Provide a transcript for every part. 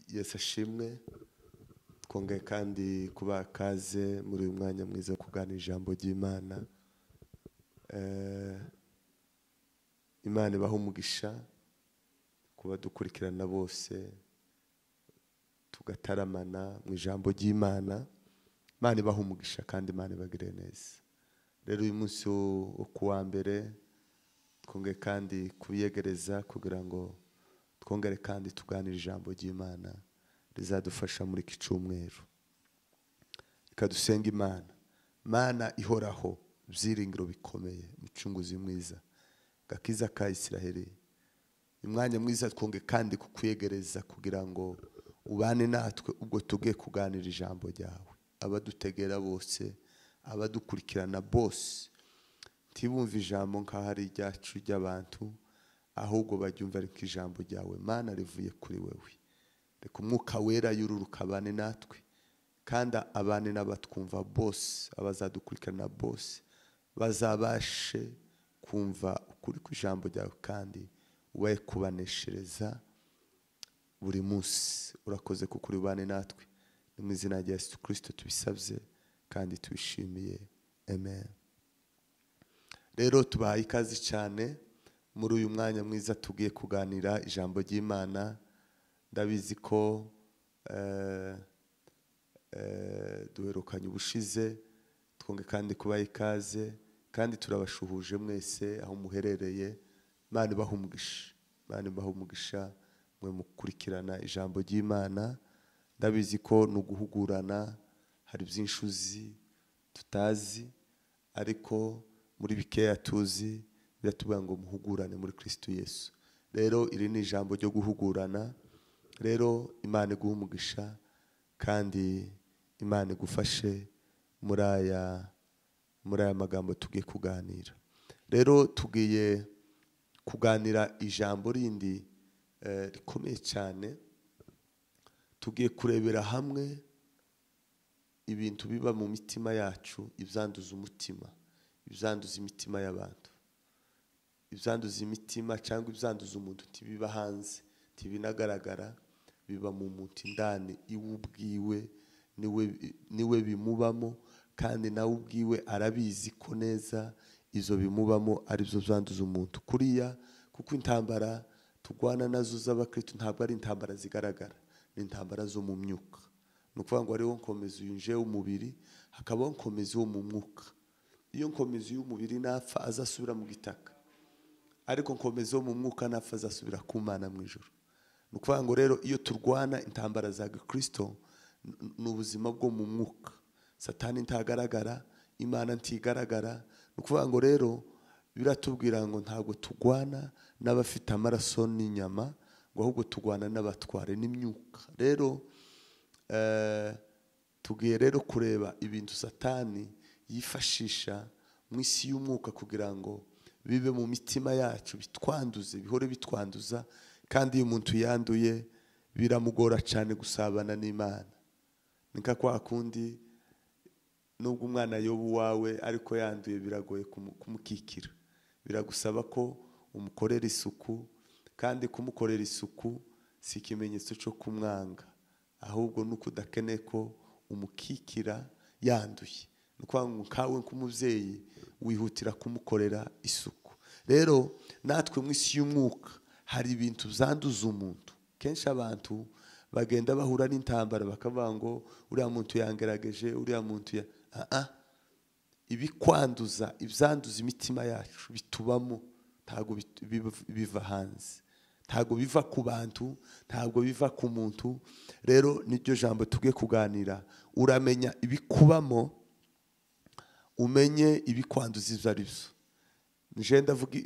Yesu ashimwe twongeye kandi kuba kaze muri uyu mwanya mwiza wo kuganira ijambo ry'Imana. Imana ibaha umugisha kuba dukurikirana bose tugataramana mu ijambo ry'Imana. Imana ibaha umugisha kandi Imana ibagire neza. Rero uyu munsi wo kuwa mbere twongeye kandi kubiyegereza kugira ngo twongere kandi tuganire ijambo ry'Imana rizadufasha muri iki cyumweru. Reka dusenge Imana. Mana ihoraho, byiringiro bikomeye, mucunguzi mwiza, gakiza ka Isiraheli, umwanya mwiza twongeye kandi kukwiyegereza kugira ngo ubane natwe ubwo tugiye kuganira ijambo ryawe. Abadutegera bose, abadukurikirana bose, ntibumve ijambo nk'ahari ryacu ry'abantu, ahubwo baryumva ariko ijambo ryawe Mana rivuye kuri wewe. Reka umwuka wera yururuka abane natwe kandi abane n'abatwumva bose, abazadukurikirana bose bazabashe kumva ukuri kw'ijambo ryawe kandi ubaye kubaneshereza buri munsi. Urakoze kuko uri bane natwe, ni mu izina rya Yesu Kristo tubisabye kandi tubishimiye, amen. Rero tubahaye ikaze cyane muri uyu mwanya mwiza tugiye kuganira ijambo ry'Imana. Ndabizi ko duherukanye ubushize, twonge kandi kubaha ikaze kandi turabashuhuje mwese aho muherereye. Imana ibaha umugisha, Imana ibaha umugisha mwe mukurikirana ijambo ry'Imana. Ndabizi ko ni uguhugurana, hari byinshi uzi tutazi, ariko muri bikeya tuzi biratubwira ngo muhugurane muri Kristo Yesu. Rero iri ni ijambo ryo guhugurana. Rero Imana iguha umugisha kandi Imana igufashe muri aya magambo tugiye kuganira. Rero tugiye kuganira ijambo rindi rikomeye cyane. Tugiye kurebera hamwe ibintu biba mu mitima yacu, ibyanduza umutima, ibyanduza imitima y'abantu, ibyanduza imitima cyangwa ibyanduza umuntu ntibiba hanze, ntibinagaragara, biba mu muntu indani iwe ubwiwe, niwe bimubamo kandi nawe ubwiwe arabizi ko neza izo bimubamo ari byo byanduza umuntu kuriya. Kuko intambara tugwana nazo z'abakristo ntabwo ari intambara zigaragara, ni intambara zo mu myuka. Ni ukuvuga ngo hariho nkomezi yinjiye umubiri, hakabaho nkomezi wo mu mwuka. Iyo nkomezi y'umubiri napfa azasubira mu gitaka, ariko nkomezi wo mu mwuka napfa azasubira ku Mana mu ijuru. Ni ukuvuga ngo rero iyo turwana intambara za Kristo ni ubuzima bwo mu mwuka. Satani ntagaragara, Imana ntigaragara. Ni ukuvuga ngo rero biratubwira ngo ntabwo tugwana n'abafite amaraso n'inyama, ngo ahubwo tugwana n'abatware n'imyuka. Rero tugiye rero kureba ibintu Satani yifashisha mu isi y'umwuka kugira ngo bibe mu mitima yacu, bitwanduze, bihore bitwanduza. Kandi iyo umuntu yanduye biramugora cyane gusabana n'Imana. Nika kwa kundi nubwo umwana yobu wawe ariko yanduye biragoye kumukikira, biragusaba ko umukorera isuku, kandi kumukorera isuku si ikimenyetso cyo kumwanga, ahubwo nuko udakeneye ko umukikira yanduye. Ni ukuvuga ngo nkawe nk'umubyeyi wihutira kumukorera isuku. Rero natwe mu isi y'umwuka hari ibintu byanduza umuntu. Kenshi abantu bagenda bahura n'intambara bakavuga ngo uriya muntu yangerageje, uriya muntu ibikwanduza, ibyanduza imitima yacu bitubamo, ntabwo biva hanze, ntabwo biva ku bantu, ntabwo biva ku muntu. Rero niryo jambo tugiye kuganira. Uramenya ibikubamo, umenye ibikwanduza ibyo ari byo. Nje ndavuga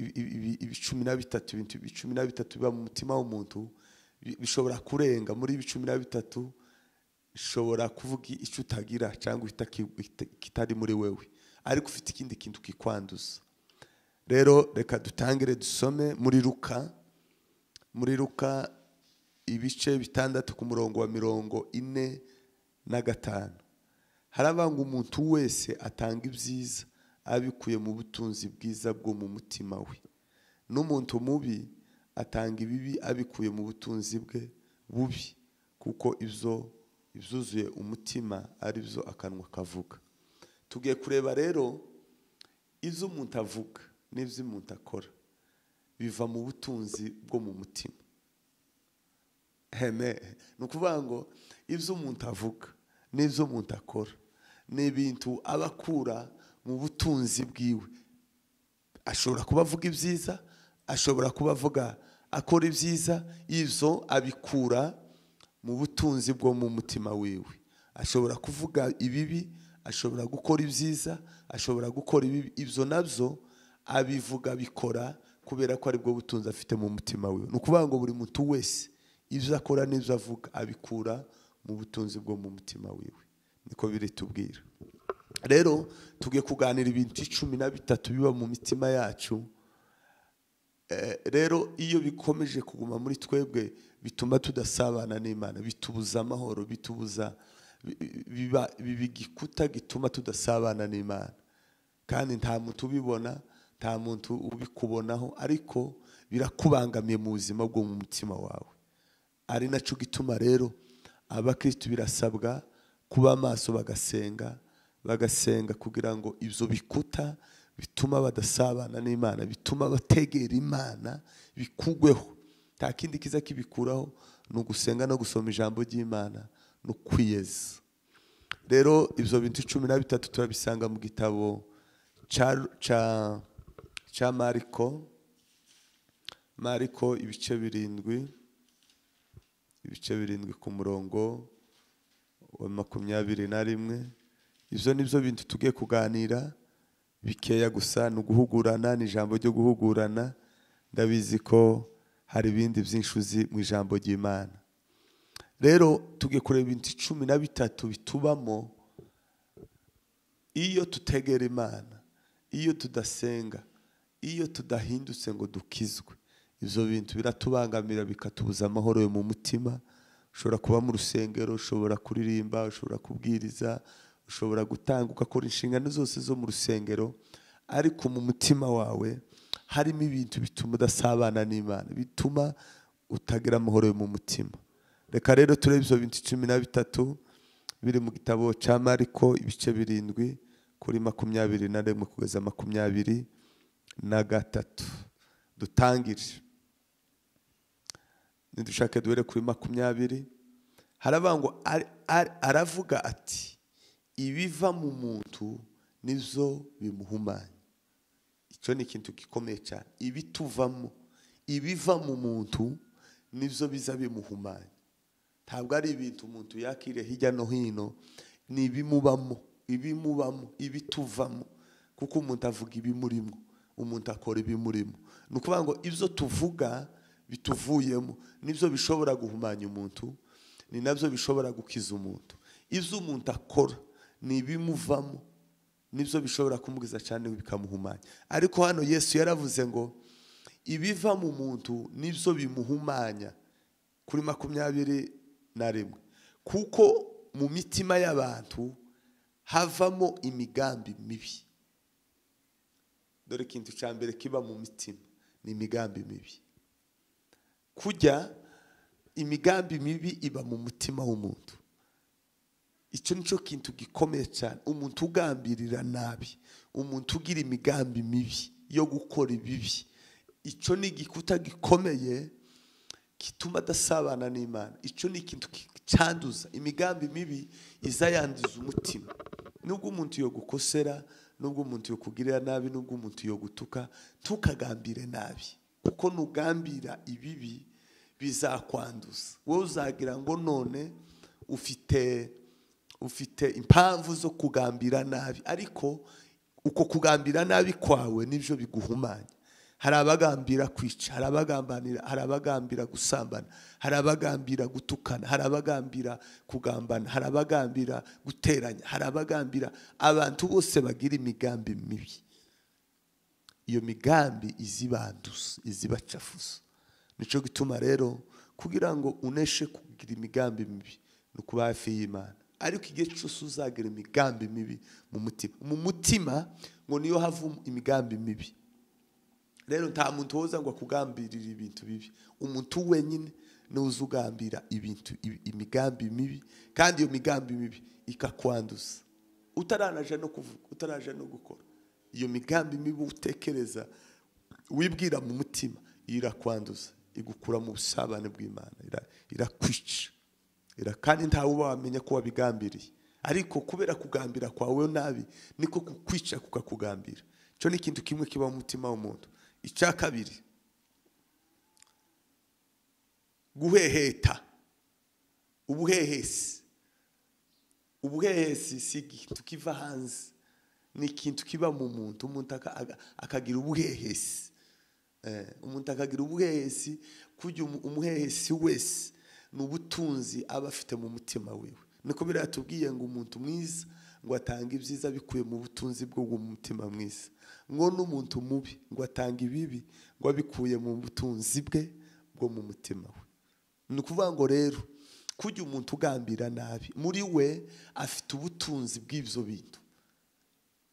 ibicumi na bitatu, ibintu ibicumi na bitatu biba mu mutima w'umuntu. Bishobora kurenga muri ibicumi na bitatu, bishobora kuvuga icyo utagira cyangwa kitari muri wewe, ariko ufite ikindi kintu kikwanduza. Rero reka dutangire dusome muri Luka ibice 6 ku murongo wa 45. Harabanga umuntu wese atanga ibyiza abikuye mu butunzi bwiza bwo mu mutima we, n'umuntu mubi atanga ibibi abikuye mu butunzi bwe bubi, kuko ibyuzuye umutima ari byo akanwa kavuga. Tugiye kureba rero ibyo umuntu avuga n'ibyo umuntu akora biva mu butunzi bwo mu mutima. Ni ukuvuga ngo ibyo umuntu avuga n'ibyo umuntu akora ni ibintu aba akura mu butunzi bwiwe. Ashobora kuba avuga ibyiza, ashobora kuba avuga akora ibyiza, ibyo abikura mu butunzi bwo mu mutima wiwe. Ashobora kuvuga ibibi, ashobora gukora ibyiza, ashobora gukora ibibi, ibyo nabyo abivuga bikora kubera ko aribwo butunzi afite mu mutima wiwe. Ni ukuvuga ngo buri muntu wese ibyo akora n'ibyo avuga abikura mu butunzi bwo mu mutima wiwe, niko biri tubwira. Rero tugiye kuganira ibintu 13 biba mu mitima yacu. Rero iyo bikomeje kuguma muri twebwe bituma tudasabana n'Imana, bitubuza amahoro, bitubuza bibigikuta gituma tudasabana n'Imana. Kandi nta muntu ubibona, nta muntu ubikubonaho, ariko birakubangamiye mu buzima bwo mu mutima wawe. Ari naco gituma rero abakristo birasabwa kuba maso bagasenga kugira ngo ibyo bikuta bituma badasabana n'Imana, bituma bategera Imana bikugweho. Nta kindi kiza kibikuraho, ni ugusenga no gusoma ijambo ry'Imana no kwiyeza. Rero ibyo bintu 13 turabisanga mu gitabo cha Mariko ibice 7 ku murongo wa 21. Ibyo nibyo bintu tugiye kuganira bikeya gusa, ni uguhugurana, ni ijambo ryo guhugurana. Ndabizi ko hari ibindi byinshi uzi mu ijambo ry'Imana. Rero tugiye kureba ibintu 13 bitubamo iyo tutegera Imana, iyo tudasenga, iyo tudahindutse ngo dukizwe. Ibyo bintu biratubangamira bikatubuza amahoro yo mu mutima. Ushobora kuba mu rusengero, ushobora kuririmba, ushobora kubwiriza, ushobora gutanga, ugakora inshingano zose zo mu rusengero, ariko mu mutima wawe harimo ibintu bituma udasabana n'Imana, bituma utagira amahoro yo mu mutima. Reka rero turebe ibyo bintu 13 biri mu gitabo cya Mariko ibice 7 kuri 21 kugeza 23. Dutangire. Nidushake duhere kuri 20. Haravuga ngo aravuga ati ibiva mu muntu nizo bimuhumanya. Icyo ni ikintu gikomeye cyane. Ibituvamo, ibiva mu muntu nizo biza bimuhumanya. Ntabwo ari ibintu umuntu yakire hirya no hino, ni ibimubamo, ibituvamo. Kuko umuntu avuga ibimurimo, umuntu akora ibimurimo. Ni ukuvuga ngo ibyo tuvuga bituvuyemo nibyo bishobora guhumanya umuntu, ni nabyo bishobora gukiza umuntu. Ibyo umuntu akora ni ibimuvamo, nibyo bishobora kumubwiza cyane bikamuhumanya. Ariko hano Yesu yaravuze ngo ibiva mu muntu nibyo bimuhumanya kuri 21. Kuko mu mitima y'abantu havamo imigambi mibi. Dore ikintu cya mbere kiba mu mitima ni imigambi mibi. Kujya imigambi mibi iba mu mutima w'umuntu. Icyo nico kintu gikomeye cyane. Umuntu ugambirira nabi, umuntu ugira imigambi mibi yo gukora ibibi, icyo ni igikuta gikomeye kituma adasabana n'Imana. Icyo ni ikintu cyanduza. Imigambi mibi iza yanduza umutima. Nubwo umuntu yo gukosera, nubwo umuntu yo kugirira nabi, nubwo umuntu yo gutuka, tukagambire nabi. Kuko nugambira ibibi bizakwanduza. Wowe uzagira ngo none ufite impamvu zo kugambira nabi, ariko uko kugambira nabi kwawe nibyo biguhumanya. Hari abagambira kwica, hari abagambira gusambana, hari abagambira gutukana, hari abagambira kugambana, hari abagambira guteranya, hari abagambira. Abantu bose bagira imigambi mibi. Iyo migambi izibanduza, izibacafuza. Nico gituma rero kugira ngo uneshe kugira imigambi mibi no kuba hafi y'Imana. Ariko igihe cyose uzagira imigambi mibi mu mutima ngo niyo hava imigambi mibi. Rero nta muntu woza ngo akugambirira ibintu bibi. Umuntu wenyine nuza ugambira ibintu imigambi mibi, kandi iyo migambi mibi ikakwanduza utaranaje no kuvuga, utaraje no gukora. Iyo migambi mibi utekereza wibwira mu mutima irakwanduza, igukura mu busabane bw'Imana, irakwica, kandi ntawe uba wamenya ko wabigambiriye. Ariko kubera kugambira kwawe nabi niko kukwica kukakugambira. Cyo ni ikintu kimwe kiba mu mutima w'umuntu. Icya kabiri, guheheta. Ubuhehesi si ikintu kiva hanze, ni ikintu kiba mu muntu. Umuntu akagira ubuhehesi. Umuntu akagira ubuhehesi, kujya umuhehesi wese n'ubutunzi aba afite mu mutima wiwe. Niko biratubwiye ngo umuntu mwiza ngo atanga ibyiza bikuye mu butunzi bwo mu mutima mwiza, ngo n'umuntu mubi ngo atanga ibibi ngo abikuye mu butunzi bwe bwo mu mutima we. Ni ukuvuga ngo rero kujya umuntu ugambira nabi, muri we afite ubutunzi bw'ibyo bintu,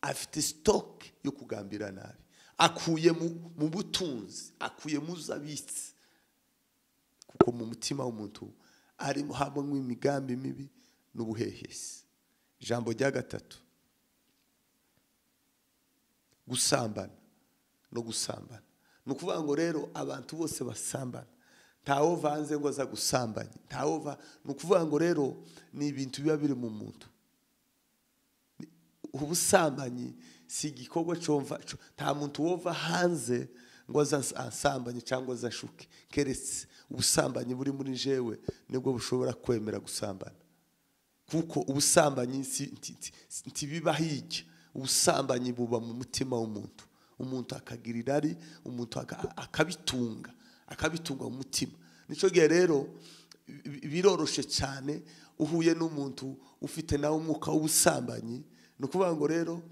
afite stock yo kugambira nabi, akuye mu butunzi, akuye mu zabitsi. Kuko mu mutima w'umuntu arimo habamo imigambi mibi n'ubuhehesi. Ijambo rya gatatu, gusambana no gusambana. Ni ukuvuga ngo rero abantu bose basambana, ntawo vanze ngo aza gusambanya, ni ukuvuga ngo rero ni ibintu biba biri mu muntu. Ubusambanyi si igikorwa cyumva, nta muntu wova hanze ngo azasambanye cyangwa azashuke, keretse ubusambanyi buri muri jewe nibwo bushobora kwemera gusambana. Kuko ubusambanyi ntibiba hirya, ubusambanyi buba mu mutima w'umuntu. Umuntu akagira irari, umuntu akabitunga mu mutima. Nico gihe rero biroroshe cyane uhuye n'umuntu ufite nawe umwuka w'ubusambanyi. Ni ukuvuga ngo rero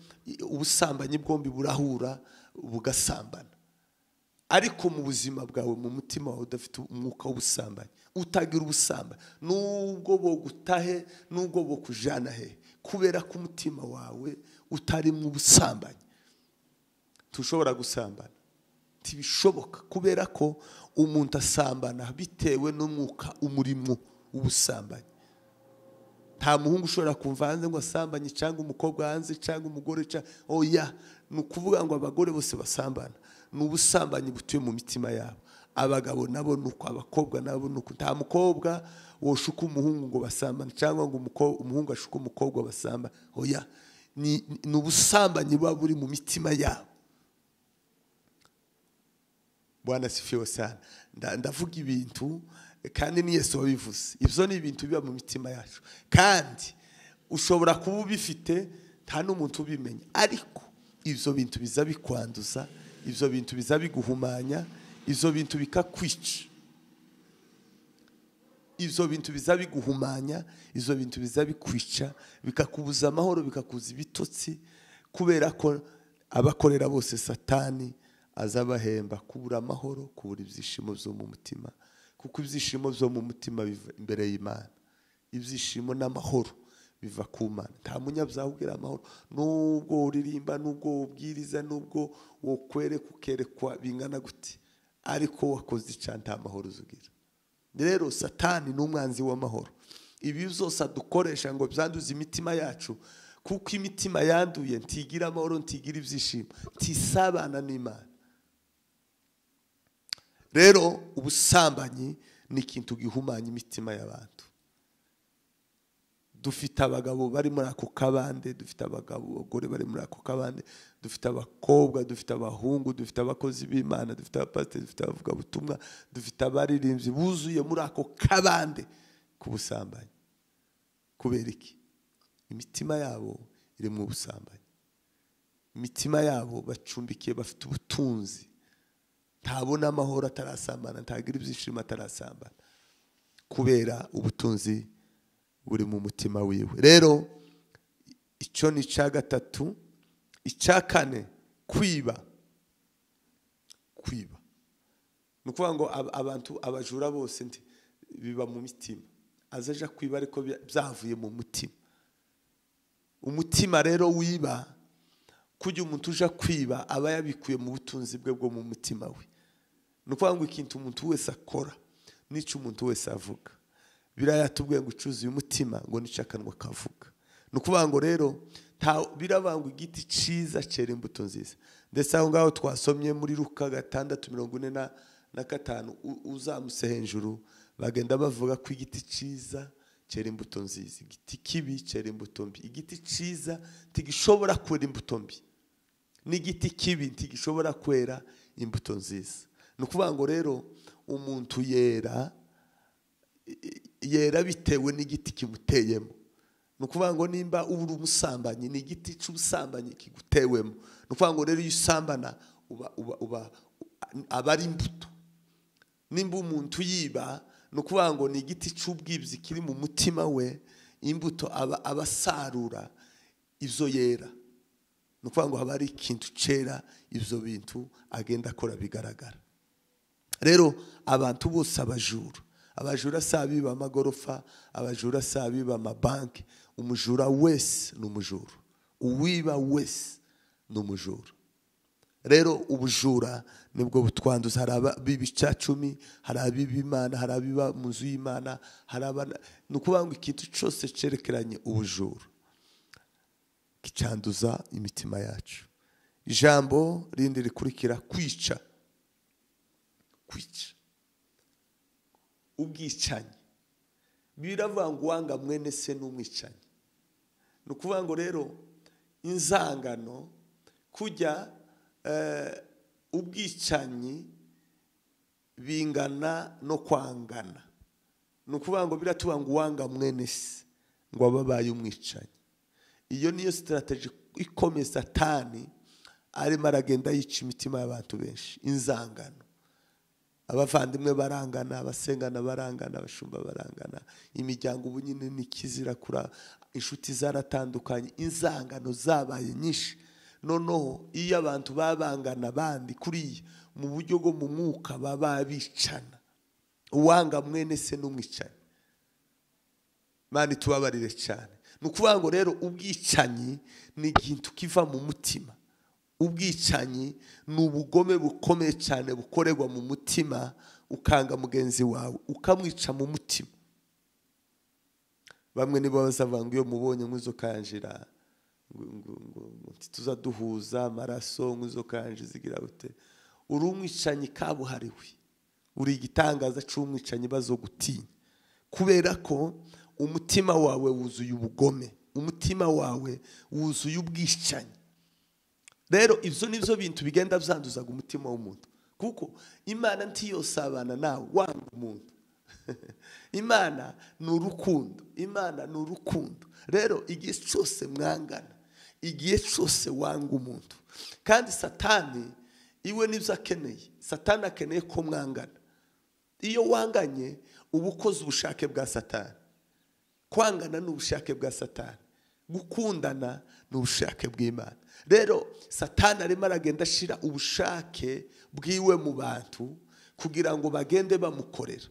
ubusambanyi bwombi burahura bugasambana. Ariko mu buzima bwawe mu mutima wawe udafite umwuka w'ubusambanyi, utagira ubusambanyi, nubwo bogutahe, nubwo bokujana he, kubera ko umutima wawe utari mu busambanyi, tushobora gusambana. Tibishoboka, kubera ko umuntu asambana bitewe n'umwuka umurimo w'ubusambanyi. Nta muhungu ushobora kumva hanze ngo asambanye, cyangwa umukobwa hanze, cyangwa umugore, oya. Ni ukuvuga ngo abagore bose basambana, ni ubusambanyi butuye mu mitima yabo. Abagabo nabo nuko, abakobwa nabo nuko. Nta mukobwa woshuka umuhungu ngo basambane, cyangwa ngo umuhungu ashuka umukobwa basambane, oya. Ni ubusambanyi buba buri mu mitima yabo. Bwana sifiwe sana. Ndavuga ibintu kandi ni Yesu wabivuze. Ibyo ni ibintu biba mu mitima yacu, kandi ushobora kuba ubifite nta n'umuntu ubimenya. Ariko ibyo bintu biza bikwanduza, ibyo bintu biza biguhumanya, ibyo bintu bikakwica, ibyo bintu biza biguhumanya, ibyo bintu biza bikwica, bikakubuza amahoro, bikakuza ibitotsi. Kubera ko abakorera bose Satani azabahemba kubura amahoro, kubura ibyishimo byo mu mutima. Kuko ibyishimo byo mu mutima biva imbere y'Imana. Ibyishimo n'amahoro biva ku Mana. Nta munyabyaha ugira amahoro, nubwo uririmba, nubwo ubwiriza, nubwo wokwereka ukerekwa bingana gute, ariko wakoze icyaha nta mahoro uzugira. Rero Satani ni umwanzi w'amahoro. Ibi byose adukoresha ngo byanduze imitima yacu, kuko imitima yanduye ntigira amahoro, ntigira ibyishimo, ntisabana n'Imana. Rero ubusambanyi ni ikintu gihumanya imitima y'abantu. Dufite abagabo bari muri ako kabande, dufite abagore bari muri ako kabande, dufite abakobwa, dufite abahungu, dufite abakozi b'Imana, dufite abapasiteri, dufite abavugabutumwa, dufite abaririmbyi buzuye muri ako kabande k'ubusambanyi. Kubera iki? Imitima yabo iri mu busambanyi. Imitima yabo bacumbikiye, bafite ubutunzi, ntabona amahoro atarasambana, ntagira ibyishimo atarasambana, kubera ubutunzi buri mu mutima wiwe. Rero icyo ni icya gatatu. Icya kane, kwiba. Ni ukuvuga ngo abantu, abajura bose biba mu mitima. Azaja kwiba ariko byavuye mu mutima. Umutima rero wiba, kujya umuntu uja kwiba aba yabikuye mu butunzi bwe bwo mu mutima we. Ni ukuvuga ngo ikintu umuntu wese akora, n'icyo umuntu wese avuga. Birayatubwiye ngo ucuzuye umutima ngo n'icyo akanwa kavuga. Ni ukuvuga ngo rero birabangwa igiti cyiza cyera imbuto nziza. Ndetse aho ngaho twasomye muri Luka 6:45 uzamuse hejuru bagenda bavuga ko igiti cyiza cyera imbuto nziza, igiti kibi cyera imbuto mbi. Igiti cyiza ntigishobora kwera imbuto mbi, n'igiti kibi ntigishobora kwera imbuto nziza. Ni ukuvuga ngo rero umuntu yera bitewe n'igiti kimuteyemo. Ni ukuvuga ngo nimba uri umusambanyi ni igiti cy'ubusambanyi kigutewemo. Ni ukuvuga ngo rero iyo usambana aba ari imbuto. Nimba umuntu yiba ni ukuvuga ngo ni igiti cy'ubwibzi kiri mu mutima we, imbuto aba asarura ibyo yera. Ni ukuvuga ngo haba ari ikintu cyera ibyo bintu agenda akora bigaragara. Rero abantu bose abajura si abiba amagorofa, abajura si abiba amabanki. Umujura wese ni umujura, uwiba wese ni umujura. Rero ubujura nibwo butwanduza. Hari abiba icacumi, hari abiba Imana, hari abiba mu nzu y'Imana, ni ukuvuga ngo ikintu cyose cyerekeranye ubujura kicanduza imitima yacu. Ijambo rindi rikurikira kwica. Ubwicanyi biravuga ngo wanga mwene se n'umwicanyi. Ni ukuvuga ngo rero inzangano kujya ubwicanyi bingana no kwangana. Ni ukuvuga ngo biratuvuga ngo wanga mwene se ngo ababaye umwicanyi. Iyo niyo strategy ikomeye Satani arimo aragenda yica imitima y'abantu benshi. Inzangano, abavandimwe barangana, abasengana barangana, abashumba barangana, imiryango ubu nyine nikizira kura, inshuti zaratandukanye, inzangano zabaye nyinshi. Noneho iyo abantu babangana bandi kuriya mu buryo bwo mu mwuka baba bicana. Uwanga mwene se n'umwicanyi. Mani tubabarire cyane. Ni ukuvuga ngo rero ubwicanyi ni ikintu kiva mu mutima. Ubwicanyi ni ubugome bukomeye cyane bukorerwa mu mutima, ukanga mugenzi wawe ukamwica mu mutima. Bamwe nibo bazavanga iyo mubonye nk'izo kanjira ngo tuzaduhuza amaraso, nk'izo kanje zigira gute. Uri umwicanyi kabuhariwe, uri igitangaza cy'umwicanyi bazogutinya, kubera ko umutima wawe wuzuye ubugome, umutima wawe wuzuye ubwicanyi. Rero ibyo nibyo bintu bigenda byanduzaga umutima w'umuntu, kuko Imana ntiyosabana nawe wanga umuntu. Imana ni urukundo, Imana ni urukundo. Rero igihe cyose mwangana, igihe cyose wanga umuntu, kandi Satani iwe nibyo akeneye. Satani akeneye ko mwangana. Iyo wanganye uba ukoze ubushake bwa Satani. Kwangana ni ubushake bwa Satani, gukundana ni ubushake bw'Imana. Rero Satani arimo aragenda ashira ubushake bwiwe mu bantu kugira ngo bagende bamukorera.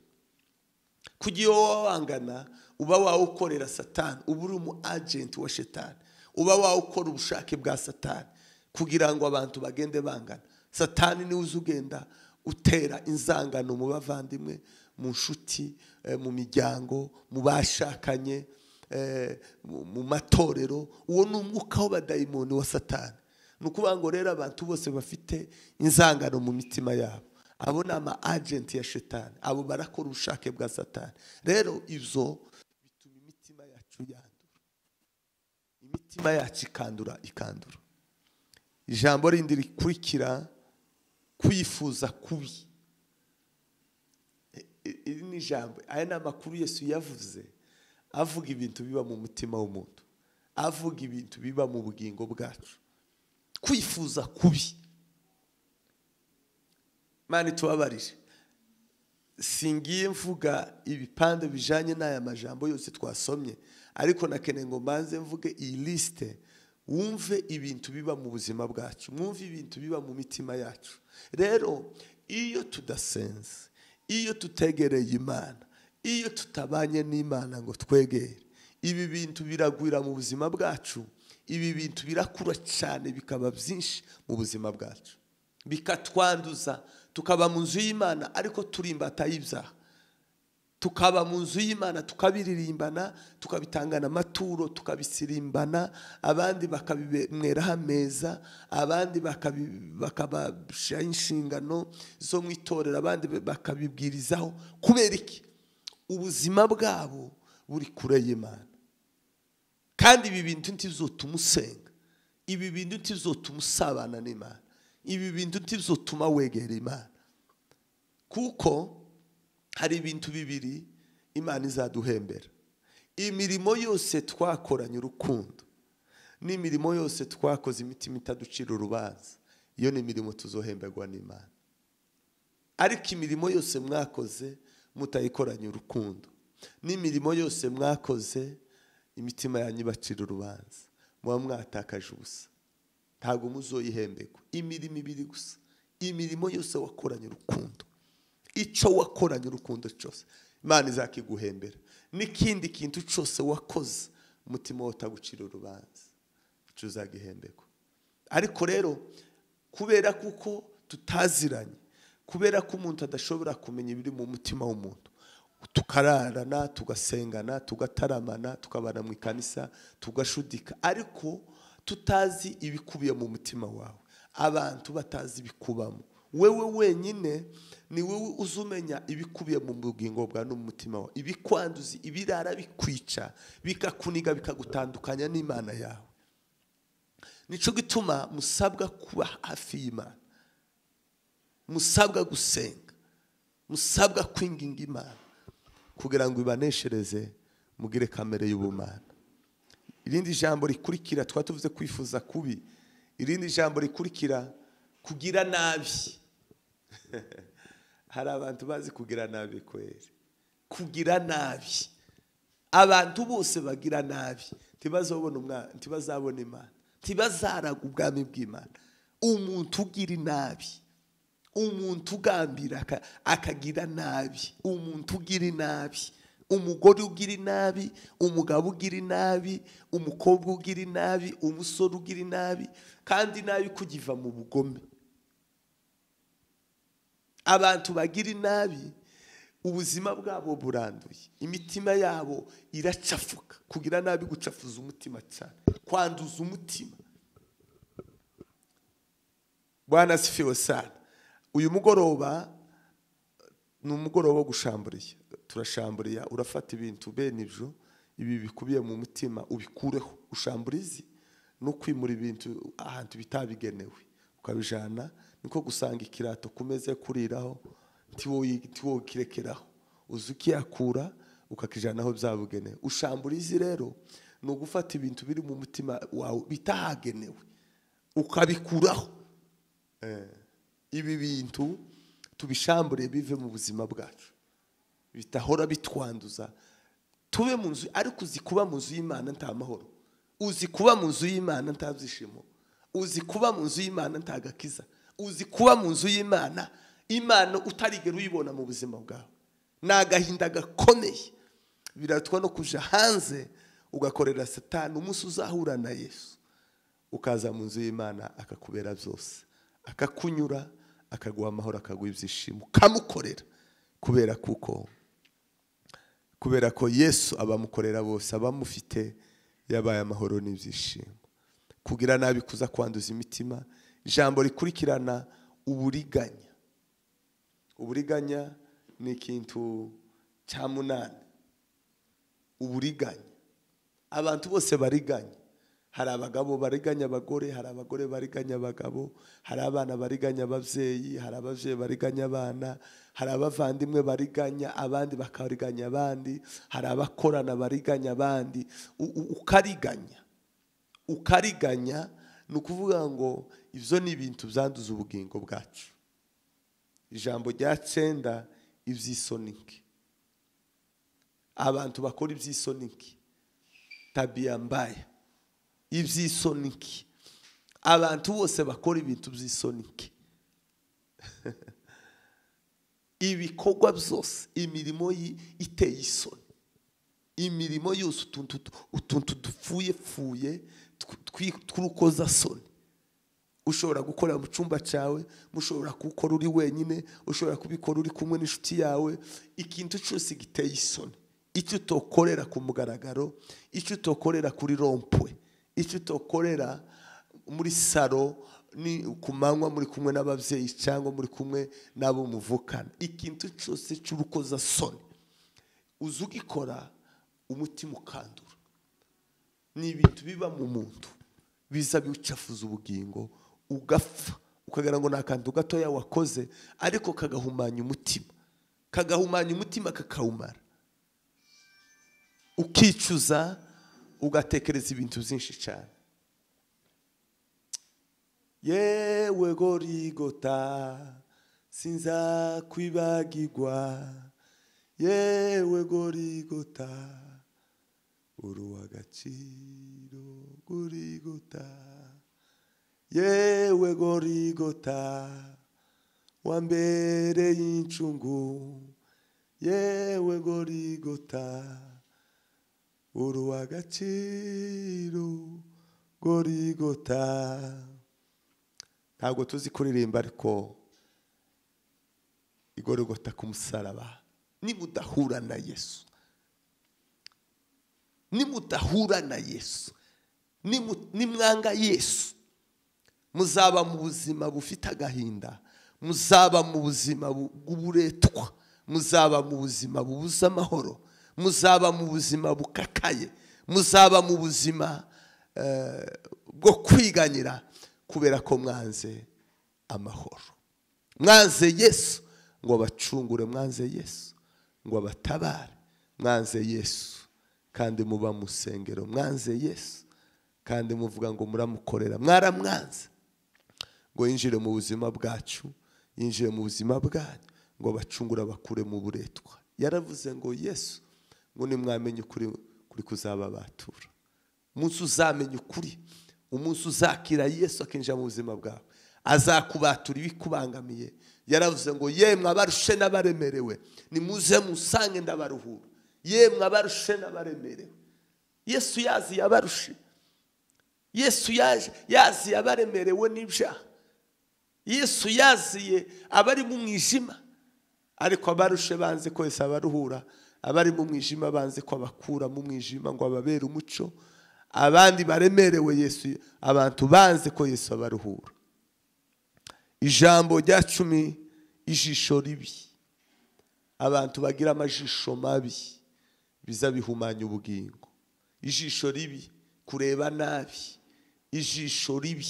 Kugiye wangana uba wawukorera Satani, uba uri umu agent wa Shetani, uba wawukora ubushake bwa Satani kugira ngo abantu bagende bangana. Satani niwe uzugenda utera inzangano mu bavandimwe, mu nshuti, mu miryango, mu bashakanye, mu matorero. Uwo ni umwuka w'abadayimoni wa Satani. Ni ukuvuga ngo rero abantu bose bafite inzangano mu mitima yabo, abo ni ama agent ya Shetani, abo barakora ubushake bwa Satani. Rero ibyo bituma imitima yacu yandura, imitima yacu ikandura. Ijambo rindi rikurikira kwifuza kubi. Iri ni ijambo, aya ni amakuru Yesu yavuze, avuga ibintu biba mu mutima w'umuntu, avuga ibintu biba mu bugingo bwacu. Kwifuza kubi. Mani tubabarire, singiye mvuga ibipande bijanye n'aya majambo yose twasomye, ariko nakeneye ngo mbanze mvuge iyi liste, wumve ibintu biba mu buzima bwacu, mwumve ibintu biba mu mitima yacu. Rero iyo tudasenze, iyo tutegereye Imana, iyo tutabanye n'Imana ngo twegere, ibi bintu biragwira mu buzima bwacu. Ibi bintu birakura cyane bikaba byinshi mu buzima bwacu, bikatwanduza, tukaba mu nzu y'Imana ariko turi imbata y'ibyaha. tukaba mu nzu y'Imana tukabiririmbana tukabitangana amaturo tukabisirimbana abandi bakabimweraho ameza abandi bakabashyiraho inshingano zo mu itorero abandi bakabibwirizaho kubera iki ubuzima bwabo buri kure y'Imana kandi ibi bintu ntibizotuma usenga ibi bintu ntibizotuma usabana n'Imana ibi bintu ntibizotuma wegera Imana kuko hari ibintu bibiri Imana izaduhembera imirimo yose twakoranye urukundo n'imirimo yose twakoze imitima itaducira urubanza iyo ni imirimo tuzohemberwa n'Imana ariko imirimo yose mwakoze mutayikoranye urukundo n'imirimo yose mwakoze imitima yanyu ibacira urubanza muba mwatakaje ubusa ntabwo muzoyihemberwa imirimo ibiri gusa imirimo yose wakoranye urukundo icyo wakoranye urukundo cyose Imana izakiguhembera n'ikindi kintu cyose wakoze umutima wawe utagucira urubanza cyo uzagihemberwa ariko rero kubera kuko tutaziranye kubera ko umuntu adashobora kumenya ibiri mu mutima w'umuntu tukararana tugasengana tugataramana tukabana mu ikanisa tugashudika ariko tutazi ibikubiye mu mutima wawe abantu batazi ibikubamo wewe wenyine ni wewe uzumenya ibikubiye mu bugingo bwa no mu mutima wawe ibikwanduzi ibirara bikwica bikakuniga bikagutandukanya n'Imana yawe nico gituma musabwa kuba hafi y'Imana musabwa gusenga musabwa kwinginga Imana kugira ngo ibaneshereze mugire kamere y'ubumana irindi jambo rikurikira twatuvuze kwifuza kubi irindi jambo rikurikira kugira nabi hari abantu bazi kugira nabi kweri kugira nabi abantu bose bagira nabi ntibazabona Imana ntibazaraga ubwami bw'Imana umuntu ugira nabi umuntu ugambira akagira nabi umuntu ugira nabi umugore ugira nabi umugabo ugira nabi umukobwa ugira nabi umusore ugira nabi kandi nabi kugiva mu bugome abantu bagira nabi ubuzima bwabo buranduye imitima yabo iracafuka kugira nabi gucafuza umutima cyane kwanduza umutima Bwana sifiwe sana uyu mugoroba ni umugoroba wo gushamburiya turashamburiya urafata ibintu bene ibyo ibi bikubiye mu mutima ubikureho ushamburizi no kwimura ibintu ahantu bitabigenewe ukabijana niko gusanga ikirato kumeze kuriraho ntiwo kirekeraho uzukiyakura ukakijana aho byabugenewe ushamburizi rero no gufata ibintu biri mu mutima wawe bitahagenewe ukabikuraho ibi bintu tubishambure bive mu buzima bwacu bitahora bitwanduza tube mu nzu ariko uzi kuba mu nzu y'Imana nta mahoro uzi kuba mu nzu y'Imana nta byishimo uzi kuba mu nzu y'Imana nta gakiza uzi kuba mu nzu y'Imana Imana utarigera uyibona mu buzima bwawe nagahinda gakomeye biratwa no kuja hanze ugakorera Satani umunsi uzahura na Yesu ukaza mu nzu y'Imana akakubera byose akakunyura akaguha amahoro akaguha ibyishimo kamukorera kubera ko Yesu abamukorera bose abamufite yabaye amahoro n'ibyishimo kugira nabi kuza kwanduza imitima ijambo rikurikirana uburiganya ni ikintu cya munani uburiganya abantu bose bariganya hari abagabo bariganya abagore hari abagore bariganya abagabo hari abana bariganya abavyeyi hari abavyeyi bariganya abana hari abavandimwe bariganya abandi bakariganya abandi hari abakorana bariganya abandi ukariganya ni ukuvuga ngo ivyo ni ibintu byanduza ubugingo bwacu ijambo rya 9 ivy'isoniki abantu bakora ivy'isoniki tabia mbaya ivy'isoniki abantu bose bakora ibintu by'isoniki ibikorwa byose imirimo iteye isoni imirimo yose utuntu dupfuye tw'urukoza soni ushobora gukorera mu cyumba cyawe, mushobora gukora uri wenyine, ushobora kubikora uri kumwe n'inshuti yawe. Ikintu cyose giteye isoni, icyo utokorera ku mugaragaro, icyo utokorera kuri rompwe, icyo utokorera muri saro, ni ku manywa muri kumwe n'ababyeyi cyangwa muri kumwe n'abo muvukana, ikintu cyose cy'urukoza soni uzugikora umutima ukandura. Ni ibintu biba mu muntu biza bicafuza ubugingo, ugapfa ukagira ngo nakantu gatoya wakoze, ariko kagahumanya umutima, kakawumara, ukicuza, ugatekereza ibintu byinshi cyane. Yewe Gorigota sinza kwibagirwa, yewe Gorigota uruwagaciro, Gorigota yewe Gorigota wambere y'incungu, yewe Gorigota uruwagaciro, Gorigota. Ntabwo tuzi kuririmba, ariko igorogota ku musaraba, nimudahura na Yesu, nimudahura na Yesu, nimwanga Yesu, muzaba mu buzima bufite agahinda, muzaba mu buzima bw'uburetwa, muzaba mu buzima bubuza amahoro, muzaba mu buzima bukakaye, muzaba mu buzima bwo kwiganyira, kubera ko mwanze amahoro, mwanze Yesu ngo abacungure, mwanze Yesu ngo abatabare, mwanze Yesu kandi muba mu sengero, mwanze Yesu kandi muvuga ngo muramukorera, mwaramwanze ngo yinjire mu buzima bwacu, yinjire mu buzima bwanyu, ngo abacungure abakure mu buretwa. Yaravuze ngo Yesu ngo nimwamenye ukuri kuzaba batura, umunsi uzamenya ukuri, umunsi uzakira Yesu akinjira mu buzima bwawe, azakubatura ibikubangamiye. Yaravuze ngo yemwe abarushe n'abaremerewe nimuze musange ndabaruhura, yemwe abarushe n'abaremerewe. Yesu yazi abarushe, Yesu yazi abaremerewe n'ibyaha, Yesu yaziye abari mu mwijima, ariko abarushe banze ko Yesu abaruhura, abari mu mwijima banze ko abakura mu mwijima ngo ababere umuco. Abandi baremerewe Yesu, abantu banze ko Yesu abaruhura. Ijambo rya 10, ijisho ribi. Abantu bagira amajisho mabi biza bihumanya ubugingo. Ijisho ribi, kureba nabi, ijisho ribi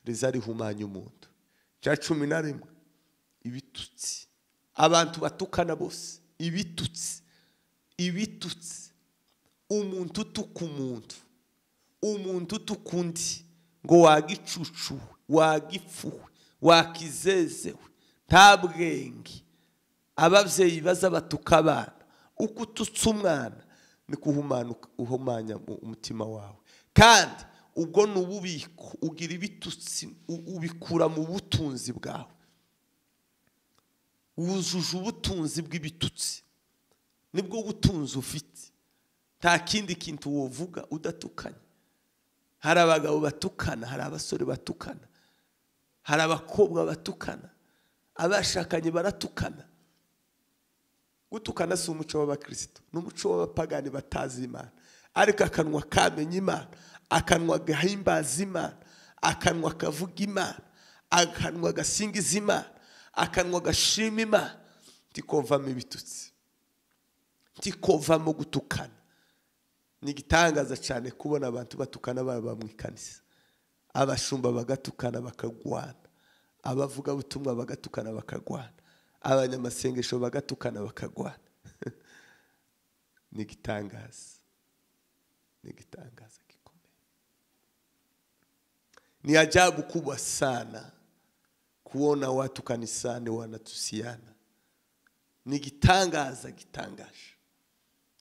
riza rihumanya umuntu. Rya 11, ibitutsi. Abantu batukana bose, ibitutsi, umuntu utuka umuntu, umuntu utukundi, ngo wagicucu, wagipfuwe, wakizezewe, nta bwenge. Ababyeyi baza batuka abana, uko ututse umwana ni uhumanya umutima wawe, kandi ubwo ni ububiko, ugira ibitutsi, ubikura mu butunzi bwawe, wujuje ubutunzi bw'ibitutsi, nibwo butunzi ufite, nta kindi kintu wovuga udatukanye. Hari abagabo batukana, hari abasore batukana, hari abakobwa batukana, abashakanye baratukana. Gutukana si umuco w'abakristo, n'umuco w'abapagani batazi Imana, ariko akanwa kamenya Imana, akanwa gahimbaza Imana, akanwa kavuga Imana, akanwa gasingiza Imana, akanwa gashima Imana, ntikovamo ibitutsi, ntikovamo gutukana. Ni igitangaza cyane kubona abantu batukana baba mu ikanisa, abashumba bagatukana bakagwana, abavuga butumwa bagatukana bakagwana, abanyamasengesho bagatukana bakagwana. Ni igitangaza, ni igitangaza gikomeye. Ni ajabu kubwa sana kuona watu kanisani wanatusiana. Ni igitangaza gitangaje.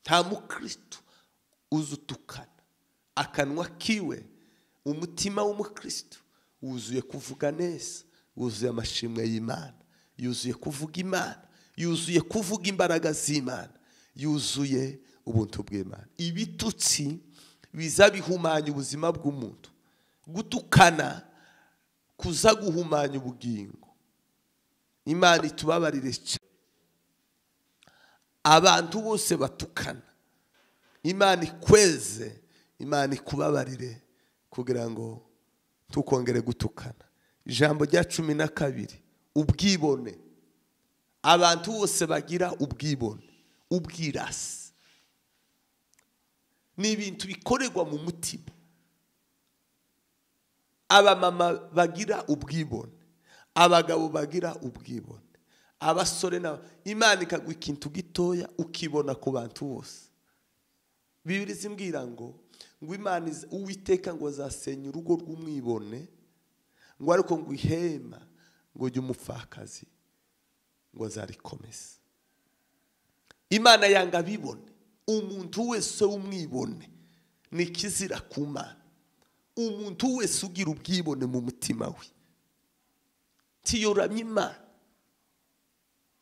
Nta mukristo uzutukana, akanwa kiwe, umutima w'umukristo wuzuye kuvuga neza, wuzuye amashimwe y'Imana, yuzuye kuvuga Imana, yuzuye kuvuga imbaraga z'Imana, yuzuye ubuntu bw'Imana. Ibitutsi biza bihumanya ubuzima bw'umuntu. Gutukana kuza guhumanya ubugingo. Imana itubabarire cyane. Abantu bose batukana, Imana ikweze, Imana ikubabarire kugira ngo tukongere gutukana. Ijambo rya 12, ubwibone. Abantu bose bagira ubwibone, ubwirasi. Ni ibintu bikorerwa mu mutima. Abamama bagira ubwibone, abagabo bagira ubwibone, abasore na Imana ikagwa ikintu gitoya ukibona ku bantu bose. Bibiri zimbwira ngo Imana Uwiteka ngo azasenya urugo rw'umwibone, ngo ariko ngo ihema ngo ry'umupfakazi ngo azarikomeza. Imana yanga bibone. Umuntu wese w'umwibone ni kizira ku Mana. Umuntu wese ugira ubwibone mu mutima we, tiyoramya Imana,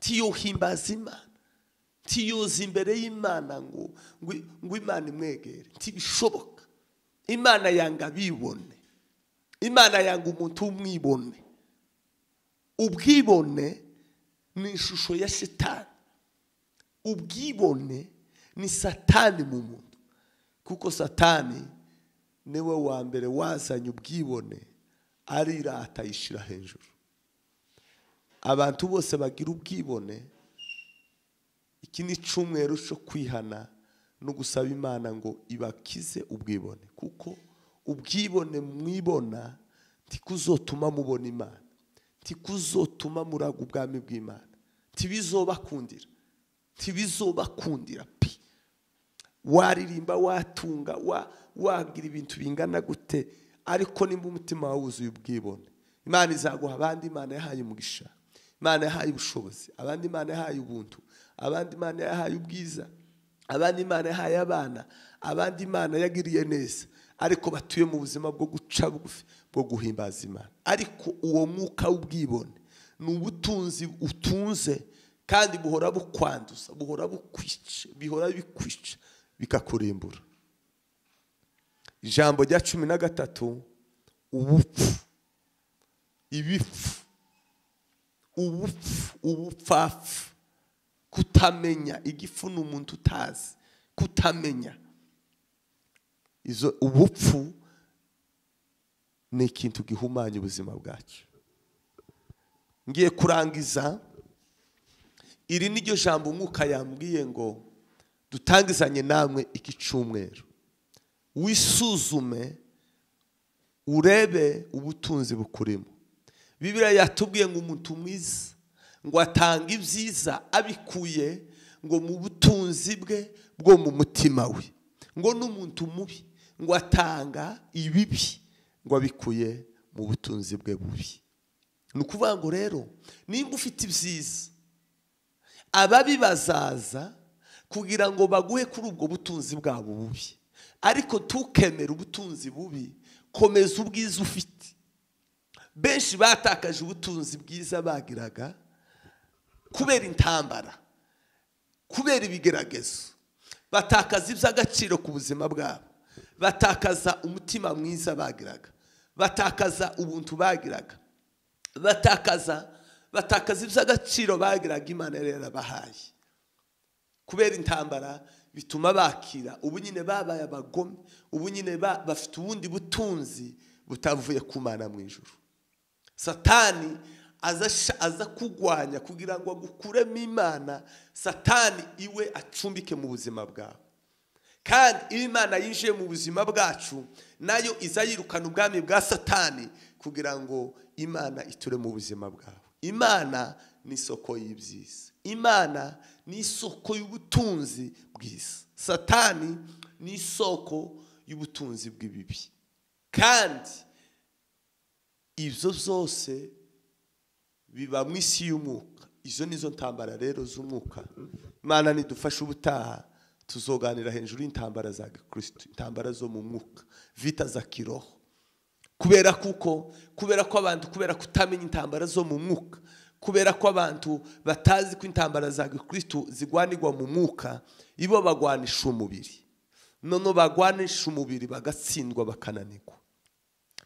tiyohimbaza Imana, tiyoza imbere y'Imana ngo Imana imwegere, ntibishoboka. Imana yanga bibone. Imana yanga umuntu w'umwibone. Ubwibone ni ishusho ya Satani. Ubwibone ni Satani mu muntu, kuko Satani niwe wa mbere wazanye ubwibone, arirata yishira hejuru. Abantu bose bagira ubwibone. Iki ni cyumweru cyo kwihana no gusaba Imana ngo ibakize ubwibone, kuko ubwibone mwibona tikuzotuma mubona Imana, tikuzotuma muraga ubwami bw'Imana, tibizobakundira, tibizobakundira pi. Waririmba, watunga, wagira ibintu bingana gute, ariko nimba umutima wawe wuzuye ubwibone, Imana izaguha abandi Imana yahaye umugisha, Imana yahaye ubushobozi, abandi Imana yahaye ubuntu, abandi Imana yahaye ubwiza, abandi Imana yahaye abana, abandi Imana yagiriye neza, ariko batuye mu buzima bwo guca bugufi, bwo guhimbaza Imana. Ariko uwo mwuka w'ubwibone ni ubutunzi utunze, kandi buhora bukwanduza, buhora bukwica, bihora bikwica, bikakurimbura. Ijambo rya 13, ubupfu, ibifu, ubupfu, ubupfafu, kutamenya. Igifu ni umuntu utazi, kutamenya. Izo ubupfu ni ikintu gihumanya ubuzima bwacu. Ngiye kurangiza, iri niryo jambo umwuka yambwiye ngo dutangizanye namwe iki cyumweru. Wisuzume, urebe ubutunzi bukurimo. Bibiliya yatubwiye ngo umuntu mwiza ngo atanga ibyiza abikuye ngo mu butunzi bwe bwo mu mutima we, ngo n'umuntu mubi ngo atanga ibibi ngo abikuye mu butunzi bwe bubi. Ni ukuvuga ngo rero, nimba ufite ibyiza, ababi bazaza kugira ngo baguhe kuri ubwo butunzi bwabo bubi, ariko tukemera ubutunzi bubi, komeza ubwiza ufite. Benshi batakaje ubutunzi bwiza bagiraga kubera intambara, kubera ibigeragezo, batakaza iby'agaciro ku buzima bwabo, batakaza umutima mwiza bagiraga, batakaza ubuntu bagiraga, batakaza iby'agaciro bagiraga Imana yari yarabahaye. Kubera intambara bituma bakira, ubu nyine babaye abagome, ubu nyine bafite ubundi butunzi butavuye ku Mana mu ijuru. Satani aza kugwanya kugira ngo agukuremo Imana. Satani iwe acumbike mu buzima bwawe, kandi iyo Imana yinjiye mu buzima bwacu, nayo iza yirukana ubwami bwa Satani kugira ngo Imana iture mu buzima bwawe. Imana ni isoko y'ibyiza, Imana ni isoko y'ubutunzi bwiza, Satani ni isoko y'ubutunzi bw'ibibi. Kandi ibyo byose biba mu isi y'umwuka. Izo nizo ntambara rero z'umwuka. Imana nidufasha ubutaha tuzoganira hejuru y'intambara za Kristo, intambara zo mu mwuka, vita za kiroho. Kubera ko abantu kubera kutamenya intambara zo mu mwuka, kubera ko abantu batazi ko intambara za Kristo zigwanirwa mu mwuka, ibo bagwanisha umubiri. None bagwanisha umubiri bagatsindwa bakananirwa.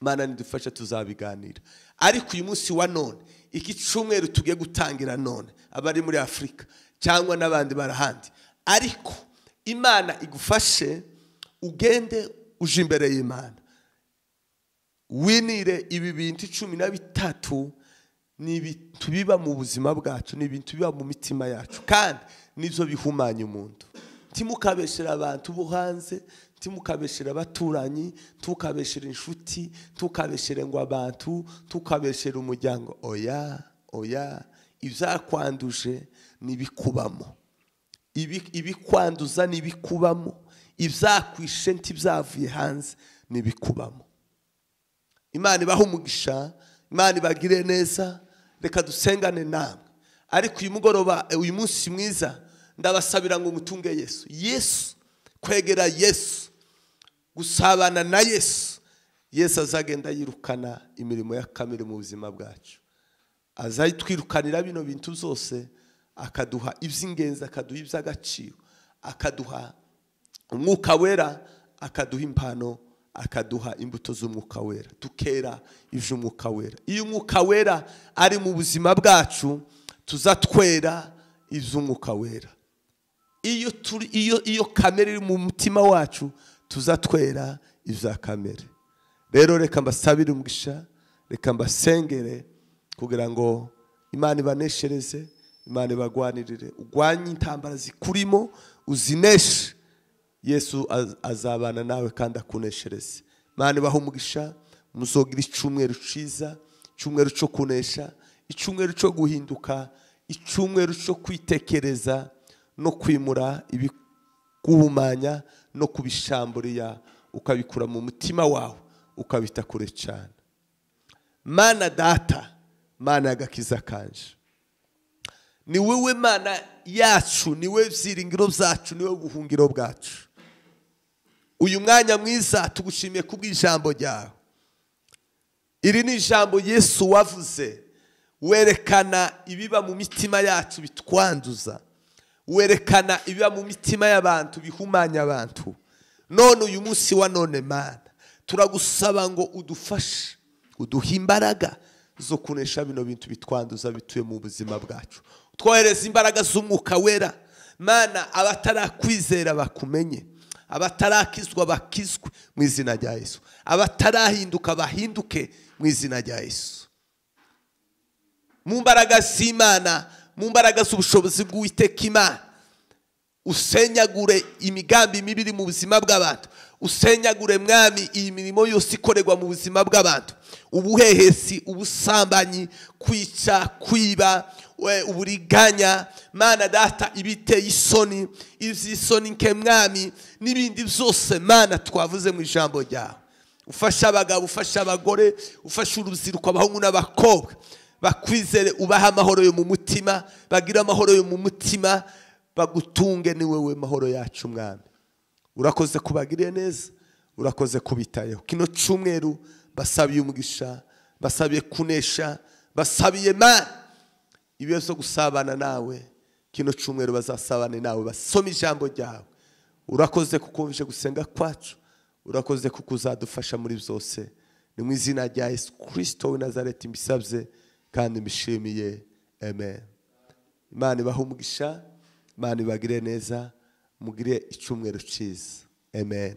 Imana nidufasha tuzabiganira. Ariko uyu munsi wa none, iki cyumweru tugiye gutangira none, abari muri Afrika cyangwa n'abandi barahandi, ariko Imana igufashe ugende uje imbere y'Imana, winire ibi bintu 13 ni ibintu biba mu buzima bwacu, ni ibintu biba mu mitima yacu, kandi nizo bihumanya umuntu. Ntimukabeshera abantu bo hanze, ntimukabeshera abaturanyi, ntukabeshera inshuti, ntukabeshera ngo abantu, ntukabeshera umuryango. Oya, ibyakwanduje nibikubamo, ibikwanduza nibikubamo, ibyakwishe ntibyavuye hanze nibikubamo. Imana ibahe umugisha, Imana ibagire neza. Reka dusengane namwe. Ariko uyu mugoroba, uyu munsi mwiza, ndabasabira ngo mutunge Yesu, kwegera Yesu, gusabana na Yesu. Yesu azagenda yirukana imirimo ya kamere mu buzima bwacu, azayitwirukanira bino bintu byose, akaduha iby'ingenzi, akaduha iby'agaciro, akaduha umwuka wera, akaduha impano, akaduha imbuto z'umwuka wera, tukera iby'umwuka wera. Iyo umwuka wera ari mu buzima bwacu, tuzatwera iby'umwuka wera. Iyo kamere iri mu mutima wacu, tuzatwera ibya kamere. Rero reka mbasabire umugisha, reka mbasengere kugira ngo Imana ibaneshereze, Imana ibagwanirire, ugwanye intambara zikurimo, uzineshe. Yesu azabana nawe kandi akuneshereze. Imana ibahe umugisha, muzogira icyumweru cyiza, icyumweru cyo kunesha, icyumweru cyo guhinduka, icyumweru cyo kwitekereza no kwimura ibikuhumanya no kubishamburiya, ukabikura mu mutima wawe, ukabita kure cyane. Mana data, Mana y'agakiza kanje, ni wowe Mana yacu, ni wowe byiringiro byacu, ni wowe buhungiro bwacu. Uyu mwanya mwiza tugushimiye kubw'ijambo ryawe. Iri ni ijambo Yesu wavuze, werekana ibiba mu mitima yacu bitwanduza, werekana ibiba mu mitima y'abantu bihumanya abantu. None uyu munsi wa none Mana, turagusaba ngo udufashe, uduhe imbaraga zo kunesha bino bintu bitwanduza bituye mu buzima bwacu. Twohereza imbaraga z'umwuka wera Mana, abatarakwizera bakumenye, abatarakizwa bakizwe mu izina rya Yesu, abatarahinduka bahinduke mu izina rya Yesu. Mu mbaraga z'Imana, mu mbaraga z'ubushobozi bw'Uwiteka Imana, usenyagure imigambi mibiri mu buzima bw'abantu, usenyagure mwami iyi mirimo yose ikorerwa mu buzima bw'abantu, ubuhehesi, ubusambanyi, kwica, kwiba, uburiganya Mana data, ibiteye isoni, ivy'isoni nke mwami, n'ibindi byose Mana twavuze mu ijambo ryawe. Ufasha abagabo, ufasha abagore, ufasha urubyiruko, abahungu n'abakobwa, bakwizere, ubaha amahoro yo mu mutima, bagira amahoro yo mu mutima, bagutunge. Ni wewe mahoro yacu mwami. Urakoze kubagiriye neza, urakoze kubitayeho. Kino cyumweru basabiye umugisha, basabiye kunesha, basabiye Mana ibibazo gusabana nawe. Kino cyumweru bazasabane nawe, basome ijambo ryawe. Urakoze kukumvisha gusenga kwacu, urakoze kukuzadufasha muri byose. Ni mu izina rya Yesu Kristo w'i Nazareti mbisabye kandi mbishimiye, amen. Imana ibahe umugisha, Imana ibagire neza, mugire icyumweru cyiza, amen.